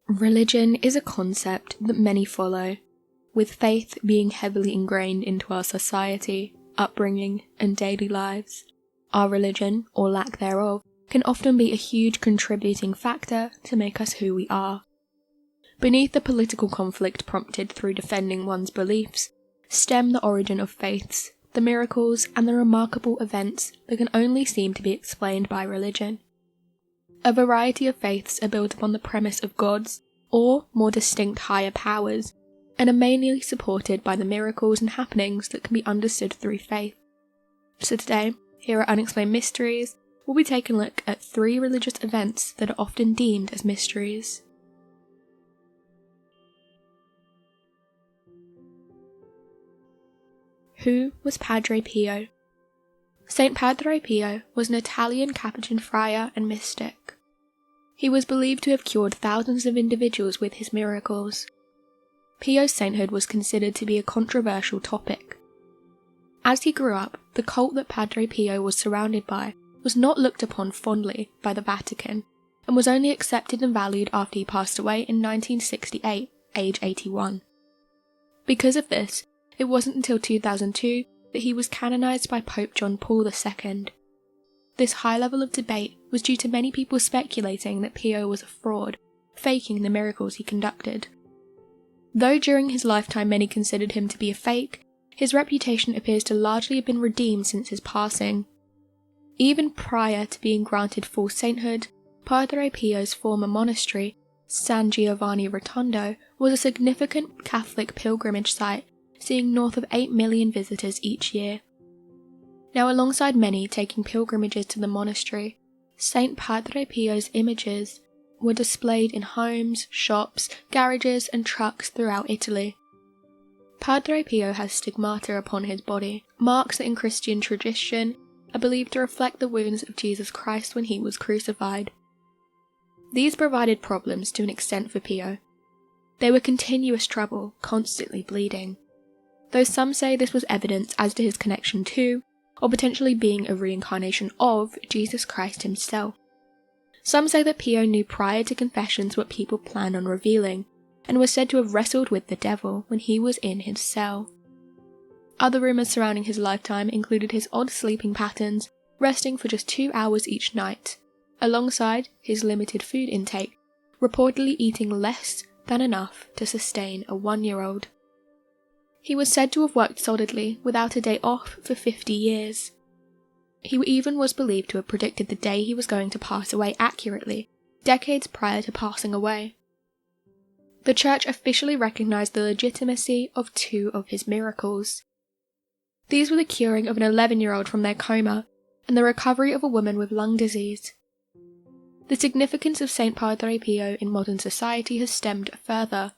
Religion is a concept that many follow, with faith being heavily ingrained into our society, upbringing, and daily lives. Our religion, or lack thereof, can often be a huge contributing factor to make us who we are. Beneath the political conflict prompted through defending one's beliefs, stem the origin of faiths, the miracles, and the remarkable events that can only seem to be explained by religion. A variety of faiths are built upon the premise of gods, or more distinct higher powers, and are mainly supported by the miracles and happenings that can be understood through faith. So today, here at Unexplained Mysteries, we'll be taking a look at 3 religious events that are often deemed as mysteries. Who was Padre Pio? Saint Padre Pio was an Italian Capuchin friar and mystic. He was believed to have cured thousands of individuals with his miracles. Pio's sainthood was considered to be a controversial topic. As he grew up, the cult that Padre Pio was surrounded by was not looked upon fondly by the Vatican, and was only accepted and valued after he passed away in 1968, age 81. Because of this, it wasn't until 2002 that he was canonized by Pope John Paul II. This high level of debate was due to many people speculating that Pio was a fraud, faking the miracles he conducted. Though during his lifetime many considered him to be a fake, his reputation appears to largely have been redeemed since his passing. Even prior to being granted full sainthood, Padre Pio's former monastery, San Giovanni Rotondo, was a significant Catholic pilgrimage site, seeing north of 8 million visitors each year. Now, alongside many taking pilgrimages to the monastery, Saint Padre Pio's images were displayed in homes, shops, garages, and trucks throughout Italy. Padre Pio has stigmata upon his body, marks that in Christian tradition are believed to reflect the wounds of Jesus Christ when he was crucified. These provided problems to an extent for Pio. They were continuous trouble, constantly bleeding. Though some say this was evidence as to his connection to, or potentially being a reincarnation of, Jesus Christ himself. Some say that Pio knew prior to confessions what people planned on revealing, and was said to have wrestled with the devil when he was in his cell. Other rumours surrounding his lifetime included his odd sleeping patterns, resting for just 2 hours each night, alongside his limited food intake, reportedly eating less than enough to sustain a 1-year-old. He was said to have worked solidly, without a day off, for 50 years. He even was believed to have predicted the day he was going to pass away accurately, decades prior to passing away. The Church officially recognised the legitimacy of 2 of his miracles. These were the curing of an 11-year-old from their coma, and the recovery of a woman with lung disease. The significance of Saint Padre Pio in modern society has stemmed further.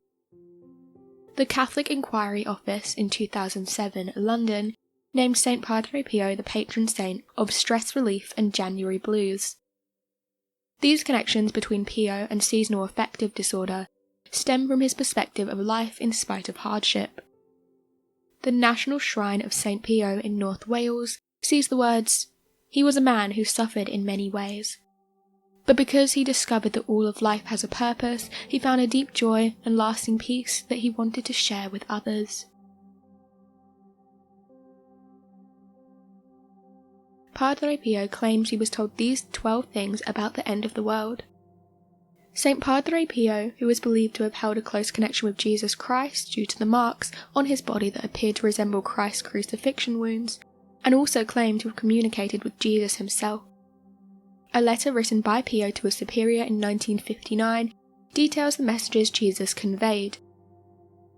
The Catholic Inquiry Office in 2007, London, named Saint Padre Pio the patron saint of stress relief and January blues. These connections between Pio and seasonal affective disorder stem from his perspective of life in spite of hardship. The National Shrine of St. Pio in North Wales sees the words, "He was a man who suffered in many ways. But because he discovered that all of life has a purpose, he found a deep joy and lasting peace that he wanted to share with others." Padre Pio claims he was told these 12 things about the end of the world. Saint Padre Pio, who is believed to have held a close connection with Jesus Christ due to the marks on his body that appeared to resemble Christ's crucifixion wounds, and also claimed to have communicated with Jesus himself. A letter written by Pio to a superior in 1959 details the messages Jesus conveyed.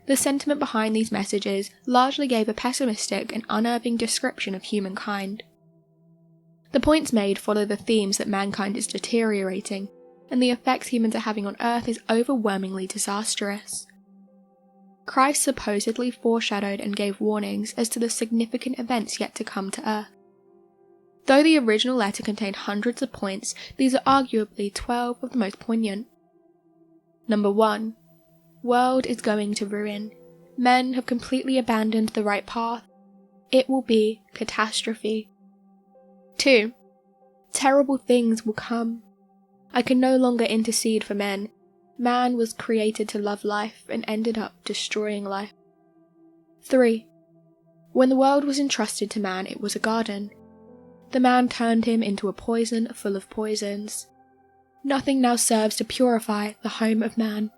The sentiment behind these messages largely gave a pessimistic and unnerving description of humankind. The points made follow the themes that mankind is deteriorating, and the effects humans are having on Earth is overwhelmingly disastrous. Christ supposedly foreshadowed and gave warnings as to the significant events yet to come to Earth. Though the original letter contained hundreds of points, these are arguably 12 of the most poignant. Number 1. World is going to ruin. Men have completely abandoned the right path. It will be catastrophe. 2. Terrible things will come. I can no longer intercede for men. Man was created to love life and ended up destroying life. 3. When the world was entrusted to man, it was a garden. The man turned him into a poison full of poisons. Nothing now serves to purify the home of man.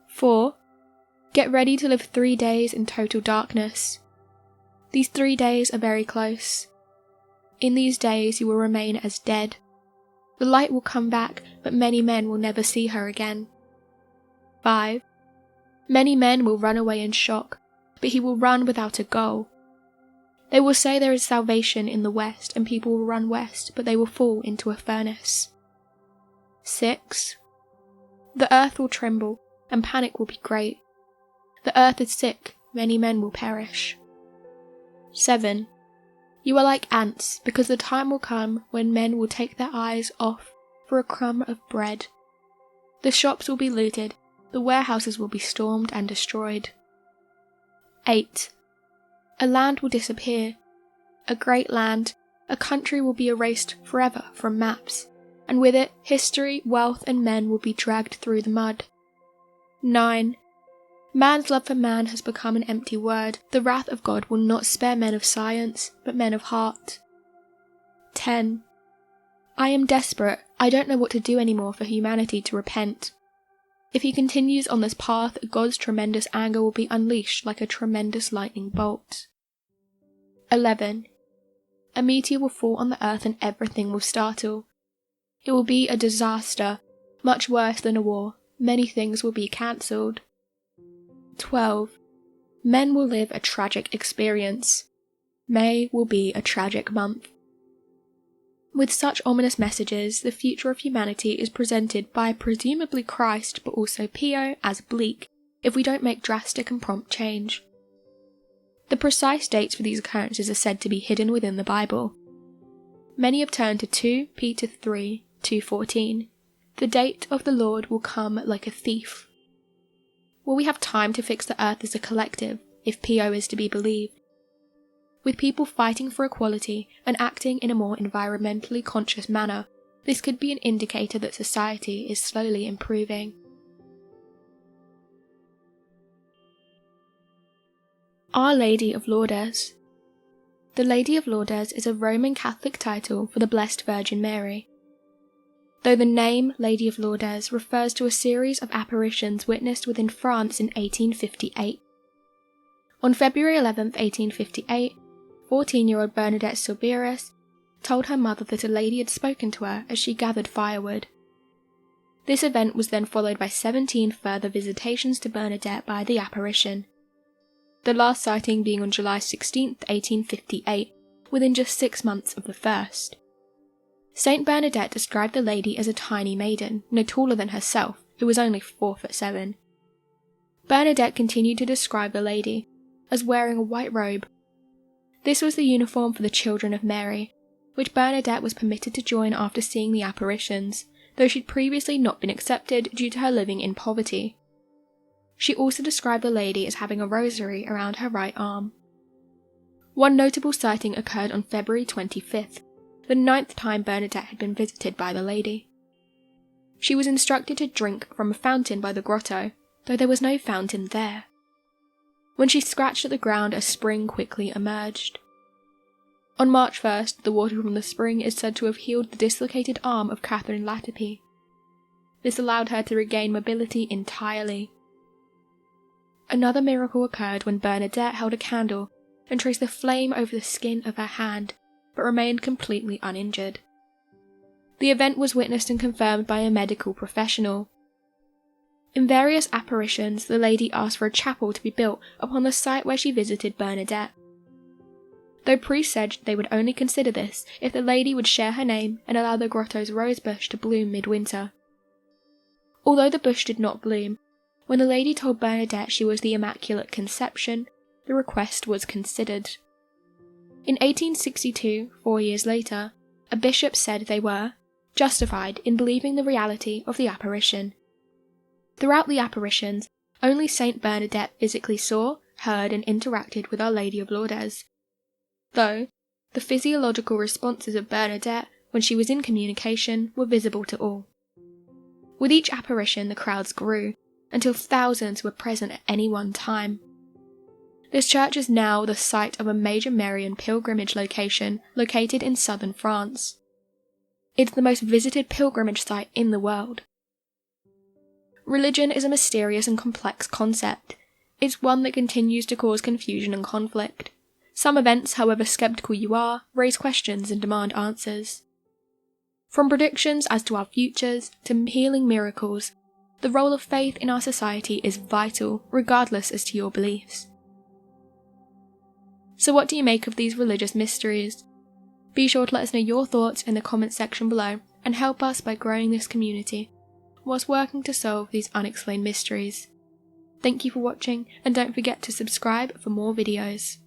4. Get ready to live 3 days in total darkness. These 3 days are very close. In these days you will remain as dead. The light will come back, but many men will never see her again. 5. Many men will run away in shock, but he will run without a goal. They will say there is salvation in the west, and people will run west, but they will fall into a furnace. 6. The earth will tremble, and panic will be great. The earth is sick, many men will perish. 7. You are like ants, because the time will come when men will take their eyes off for a crumb of bread. The shops will be looted, the warehouses will be stormed and destroyed. 8. A land will disappear. A great land, a country will be erased forever from maps, and with it, history, wealth, and men will be dragged through the mud. 9. Man's love for man has become an empty word. The wrath of God will not spare men of science, but men of heart. 10. I am desperate. I don't know what to do anymore for humanity to repent. If he continues on this path, God's tremendous anger will be unleashed like a tremendous lightning bolt. 11. A meteor will fall on the earth and everything will startle. It will be a disaster, much worse than a war. Many things will be cancelled. 12. Men will live a tragic experience. May will be a tragic month. With such ominous messages, the future of humanity is presented by presumably Christ, but also Pio, as bleak, if we don't make drastic and prompt change. The precise dates for these occurrences are said to be hidden within the Bible. Many have turned to 2 Peter 3, 2:14. The date of the Lord will come like a thief. Will we have time to fix the earth as a collective, if Pio is to be believed? With people fighting for equality and acting in a more environmentally conscious manner, this could be an indicator that society is slowly improving. Our Lady of Lourdes. The Lady of Lourdes is a Roman Catholic title for the Blessed Virgin Mary. Though the name Lady of Lourdes refers to a series of apparitions witnessed within France in 1858. On February 11, 1858, 14-year-old Bernadette Silveris told her mother that a lady had spoken to her as she gathered firewood. This event was then followed by 17 further visitations to Bernadette by the apparition, the last sighting being on July 16, 1858, within just 6 months of the first. Saint Bernadette described the lady as a tiny maiden, no taller than herself, who was only 4'7". Bernadette continued to describe the lady as wearing a white robe. This was the uniform for the Children of Mary, which Bernadette was permitted to join after seeing the apparitions, though she'd previously not been accepted due to her living in poverty. She also described the lady as having a rosary around her right arm. One notable sighting occurred on February 25th, the 9th time Bernadette had been visited by the lady. She was instructed to drink from a fountain by the grotto, though there was no fountain there. When she scratched at the ground, a spring quickly emerged. On March 1st, the water from the spring is said to have healed the dislocated arm of Catherine Latipi. This allowed her to regain mobility entirely. Another miracle occurred when Bernadette held a candle and traced the flame over the skin of her hand, but remained completely uninjured. The event was witnessed and confirmed by a medical professional. In various apparitions, the lady asked for a chapel to be built upon the site where she visited Bernadette, though priests said they would only consider this if the lady would share her name and allow the grotto's rosebush to bloom midwinter. Although the bush did not bloom, when the lady told Bernadette she was the Immaculate Conception, the request was considered. In 1862, 4 years later, a bishop said they were justified in believing the reality of the apparition. Throughout the apparitions, only Saint Bernadette physically saw, heard and interacted with Our Lady of Lourdes, though the physiological responses of Bernadette when she was in communication were visible to all. With each apparition, the crowds grew, until thousands were present at any one time. This church is now the site of a major Marian pilgrimage location located in southern France. It's the most visited pilgrimage site in the world. Religion is a mysterious and complex concept. It's one that continues to cause confusion and conflict. Some events, however skeptical you are, raise questions and demand answers. From predictions as to our futures to healing miracles, the role of faith in our society is vital, regardless as to your beliefs. So what do you make of these religious mysteries? Be sure to let us know your thoughts in the comments section below and help us by growing this community whilst working to solve these unexplained mysteries. Thank you for watching, and don't forget to subscribe for more videos.